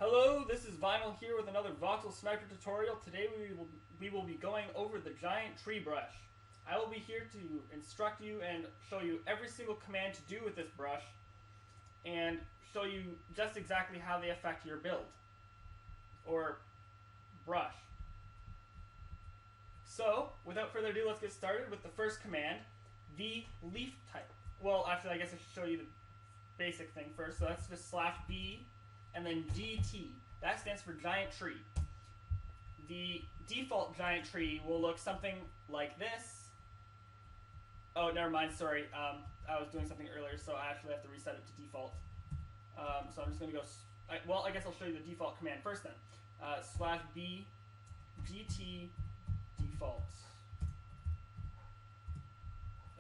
Hello, this is Vinyl here with another voxel sniper tutorial. Today we will be going over the giant tree brush. I will be here to instruct you and show you every single command to do with this brush and show you just exactly how they affect your build or brush. So, without further ado, let's get started with the first command, the leaf type. Well, actually, I guess I should show you the basic thing first. So that's just /b and then GT. That stands for giant tree. The default giant tree will look something like this. Oh, never mind, sorry. I was doing something earlier, so I actually have to reset it to default. So I'm just going to go, well, I guess I'll show you the default command first then. /b GT default.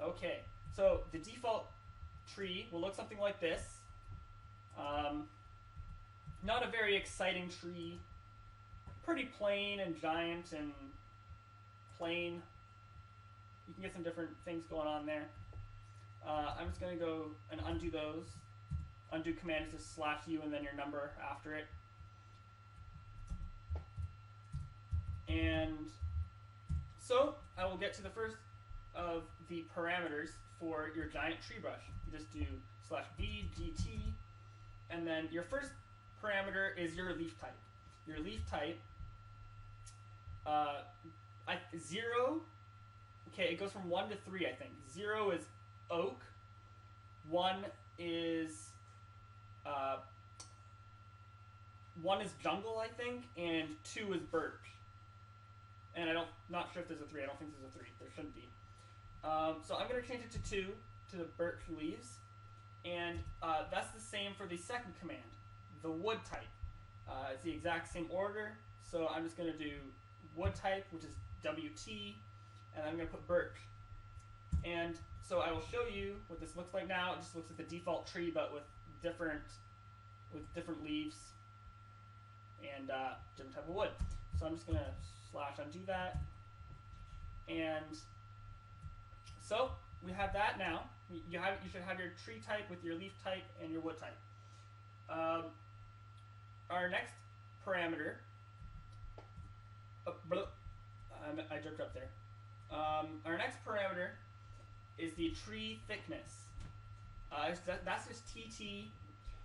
Okay, so the default tree will look something like this. Not a very exciting tree. Pretty plain and giant and plain. You can get some different things going on there. I'm just going to go and undo those. Undo command is just /u and then your number after it. And so I will get to the first of the parameters for your giant tree brush. You just do /b GT, and then your first parameter is your leaf type. Your leaf type, 0, okay, it goes from 1 to 3, I think. 0 is oak, 1 is jungle, I think, and 2 is birch. And not sure if there's a 3. I don't think there's a 3. There shouldn't be. So I'm going to change it to 2, to the birch leaves. And that's the same for the second command, the wood type. It's the exact same order. So I'm just going to do wood type, which is WT, and I'm going to put birch. And so I will show you what this looks like now. It just looks like the default tree, but with different leaves and different type of wood. So I'm just going to /undo that. And so we have that now. You should have your tree type with your leaf type and your wood type. Our next parameter, I jerked up there. Our next parameter is the tree thickness. That's just TT,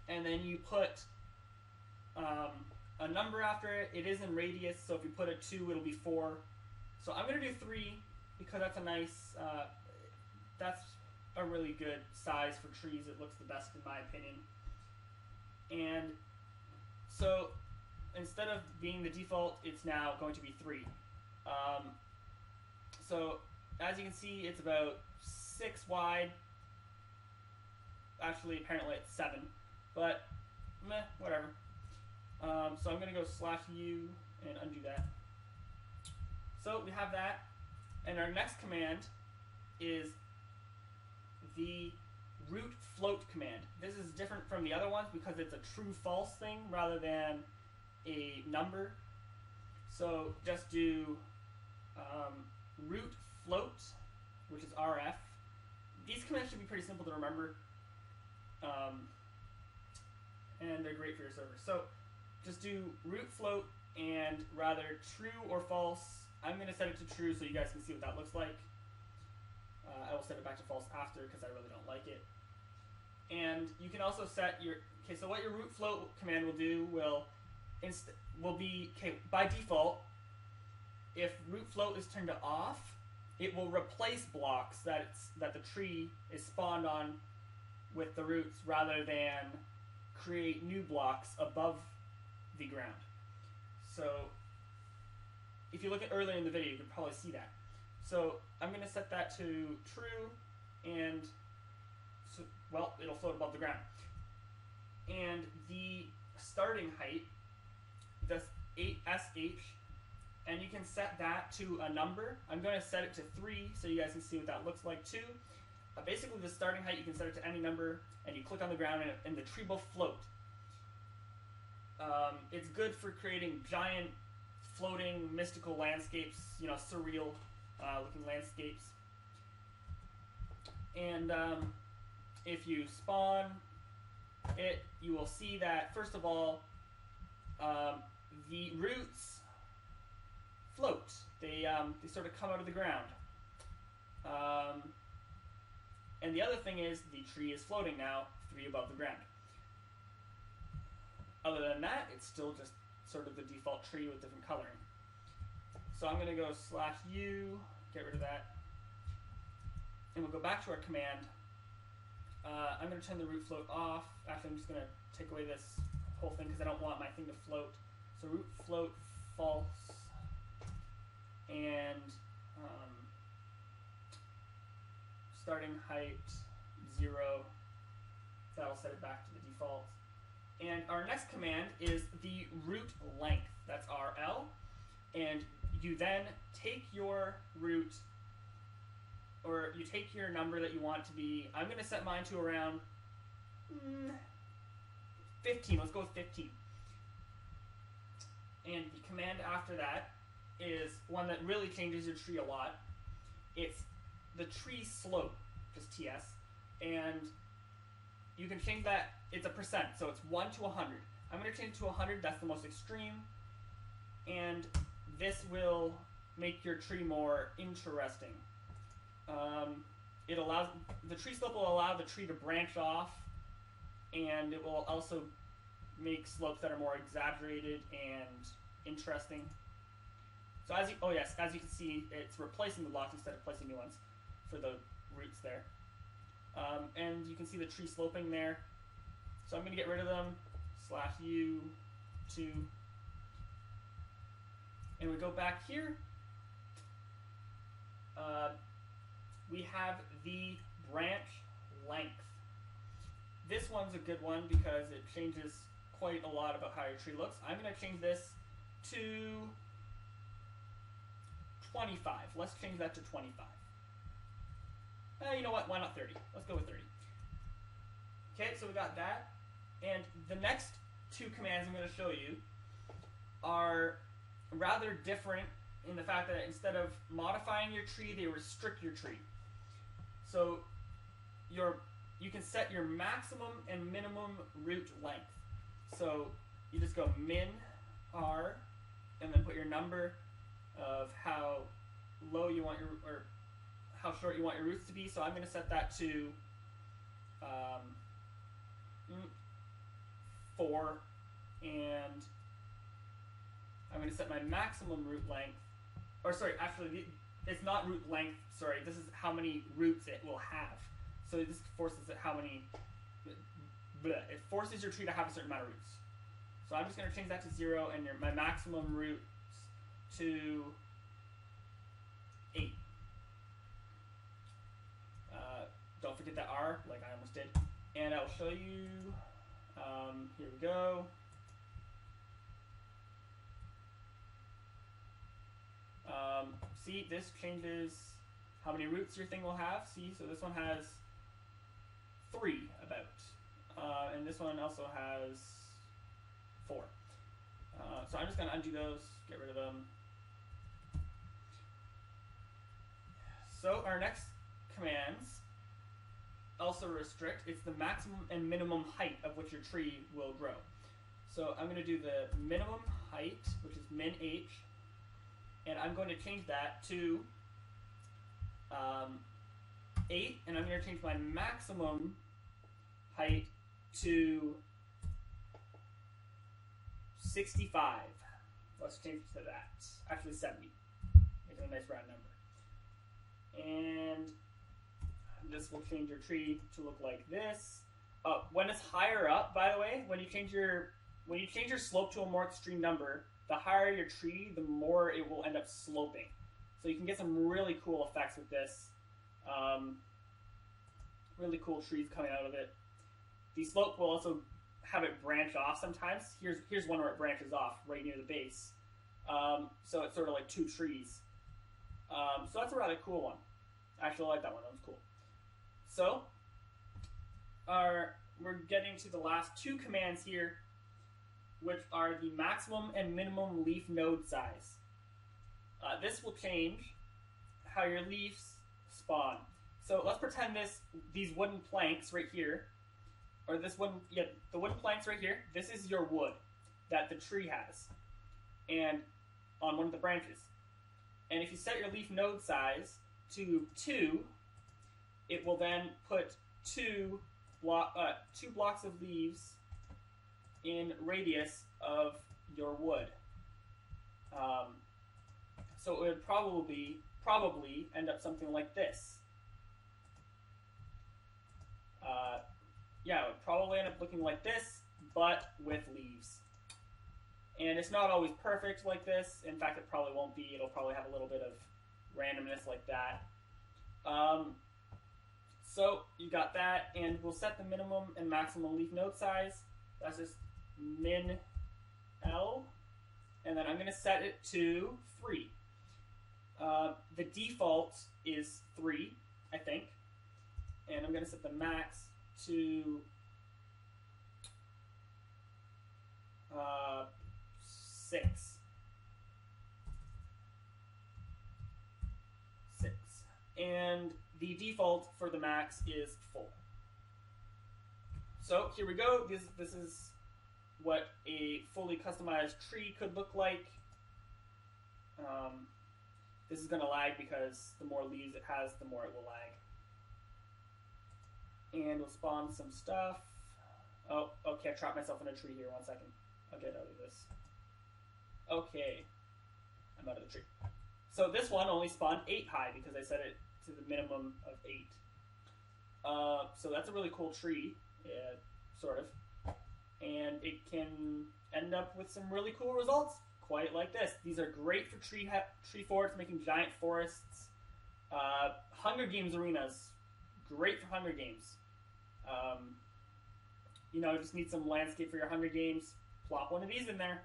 and then you put a number after it. It is in radius, so if you put a 2, it'll be 4. So I'm going to do 3 because that's a nice, that's a really good size for trees. It looks the best in my opinion. And so instead of being the default, it's now going to be 3. So as you can see, it's about 6 wide. Actually, apparently it's 7, but meh, whatever. So I'm going to go /u and undo that. So we have that, and our next command is the root float command. This is different from the other ones because it's a true-false thing rather than a number. So just do root float, which is RF. These commands should be pretty simple to remember, and they're great for your server. So just do root float and rather true or false. I'm going to set it to true so you guys can see what that looks like. I will set it back to false after because I really don't like it. And you can also set your, okay, so what your root float command will do will be, okay, by default, if root float is turned to off, it will replace blocks that the tree is spawned on with the roots rather than create new blocks above the ground. So if you look at earlier in the video, you can probably see that. So I'm going to set that to true, and so, well, it'll float above the ground. And the starting height, that's 8sh, and you can set that to a number. I'm going to set it to 3 so you guys can see what that looks like too. Basically, the starting height, you can set it to any number, and you click on the ground, and the tree will float. It's good for creating giant, floating, mystical landscapes, you know, surreal looking landscapes. And if you spawn it, you will see that, first of all, they sort of come out of the ground. And the other thing is the tree is floating now 3 above the ground. Other than that, it's still just sort of the default tree with different coloring. So I'm going to go /u, get rid of that, and we'll go back to our command. I'm going to turn the root float off. Actually, I'm just going to take away this whole thing because I don't want my thing to float. So root float false, and starting height 0. That'll set it back to the default. And our next command is the root length. That's RL. And you then take your root, or you take your number that you want to be. I'm going to set mine to around 15. Let's go with 15. And the command after that is one that really changes your tree a lot. It's the tree slope, just TS. And you can change that. It's a percent, so it's 1 to 100. I'm going to change it to 100. That's the most extreme. And this will make your tree more interesting. It allows the tree slope will allow the tree to branch off, and it will also make slopes that are more exaggerated and interesting. So as you can see, it's replacing the blocks instead of placing new ones for the roots there. And you can see the tree sloping there. So I'm going to get rid of them, /u2. And we go back here. We have the branch length. This one's a good one because it changes quite a lot about how your tree looks. I'm going to change this to 25. Let's change that to 25. You know what? Why not 30? Let's go with 30. Okay, so we got that. And the next 2 commands I'm going to show you are rather different in the fact that instead of modifying your tree, they restrict your tree. So you can set your maximum and minimum root length. So you just go min r and then put your number of how low you want your, or how short you want your roots to be. So I'm going to set that to 4, and I'm going to set my maximum root length, or sorry, actually it's not root length, sorry, this is how many roots it will have. So this forces it how many, it forces your tree to have a certain amount of roots. So I'm just going to change that to 0 and my maximum roots to 8. Don't forget that R, like I almost did. And I'll show you, here we go. See, this changes how many roots your thing will have. See, so this one has 3 about. And this one also has 4. So I'm just going to undo those, get rid of them. So our next commands also restrict. It's the maximum and minimum height of which your tree will grow. So I'm going to do the minimum height, which is min h, and I'm going to change that to 8, and I'm going to change my maximum height to 65. Let's change it to that. Actually 70. Make it a nice round number. And this will change your tree to look like this. When it's higher up, by the way, when you change your slope to a more extreme number, the higher your tree, the more it will end up sloping. So you can get some really cool effects with this. Really cool trees coming out of it. The slope will also have it branch off sometimes. Here's one where it branches off right near the base. So it's sort of like 2 trees. So that's a rather cool one. I actually like that one. That one's cool. So we're getting to the last 2 commands here, which are the maximum and minimum leaf node size. This will change how your leaves spawn. So let's pretend these wooden planks right here, or the wooden planks right here, this is your wood that the tree has, and on one of the branches. And if you set your leaf node size to 2, it will then put two blocks of leaves in radius of your wood. So it would probably end up something like this. Yeah, it would probably end up looking like this, but with leaves. And it's not always perfect like this. In fact, it probably won't be. It'll probably have a little bit of randomness like that. So you got that, and we'll set the minimum and maximum leaf node size. That's just min L, and then I'm going to set it to 3. The default is 3, I think, and I'm going to set the max to 6. 6. And the default for the max is 4. So here we go. This is what a fully customized tree could look like. This is going to lag because the more leaves it has, the more it will lag. And we'll spawn some stuff. Oh, okay, I trapped myself in a tree here. 1 second. I'll get out of this. Okay. I'm out of the tree. So this one only spawned 8 high because I set it to the minimum of 8. So that's a really cool tree, sort of. And it can end up with some really cool results, quite like this. These are great for tree forts, making giant forests. Hunger Games arenas, great for Hunger Games. You know, just need some landscape for your Hunger Games. Plop one of these in there.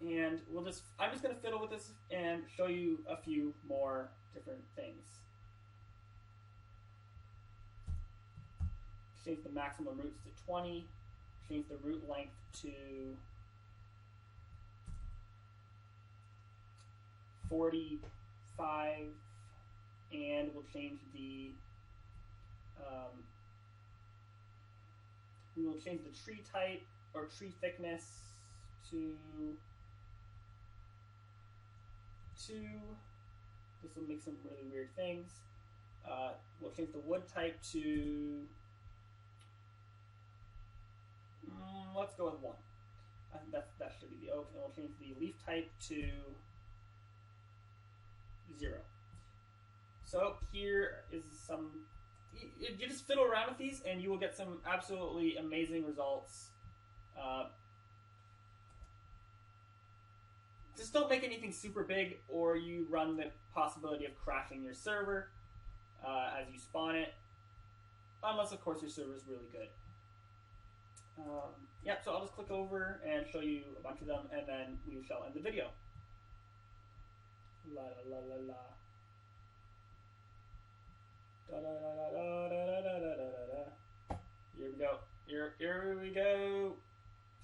And I'm just going to fiddle with this and show you a few more different things. Change the maximum roots to 20. Change the root length to 45. And we'll change the we will change the tree type or tree thickness to 2. This will make some really weird things. We'll change the wood type to let's go with 1. That should be the oak. And we'll change the leaf type to 0. So here is some. You just fiddle around with these, and you will get some absolutely amazing results. Just don't make anything super big, or you run the possibility of crashing your server as you spawn it. Unless, of course, your server is really good. Yeah, so I'll just click over and show you a bunch of them, and then we shall end the video. La la la la la. Da, da, da, da, da, da, da, da, da. Here we go. Here we go.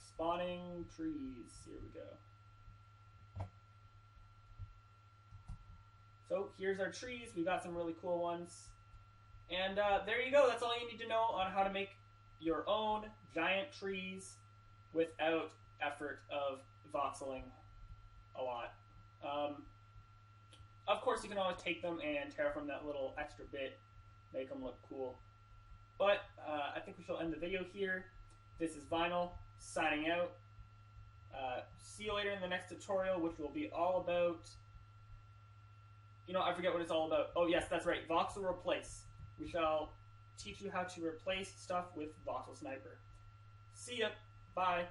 Spawning trees. Here we go. So here's our trees. We got some really cool ones. And there you go. That's all you need to know on how to make your own giant trees without effort of voxeling a lot. Of course, you can always take them and terraform that little extra bit, make them look cool. But I think we shall end the video here. This is Vinyl, signing out. See you later in the next tutorial, which will be all about... You know, I forget what it's all about. Oh yes, that's right, voxel replace. We shall teach you how to replace stuff with voxel sniper. See ya. Bye.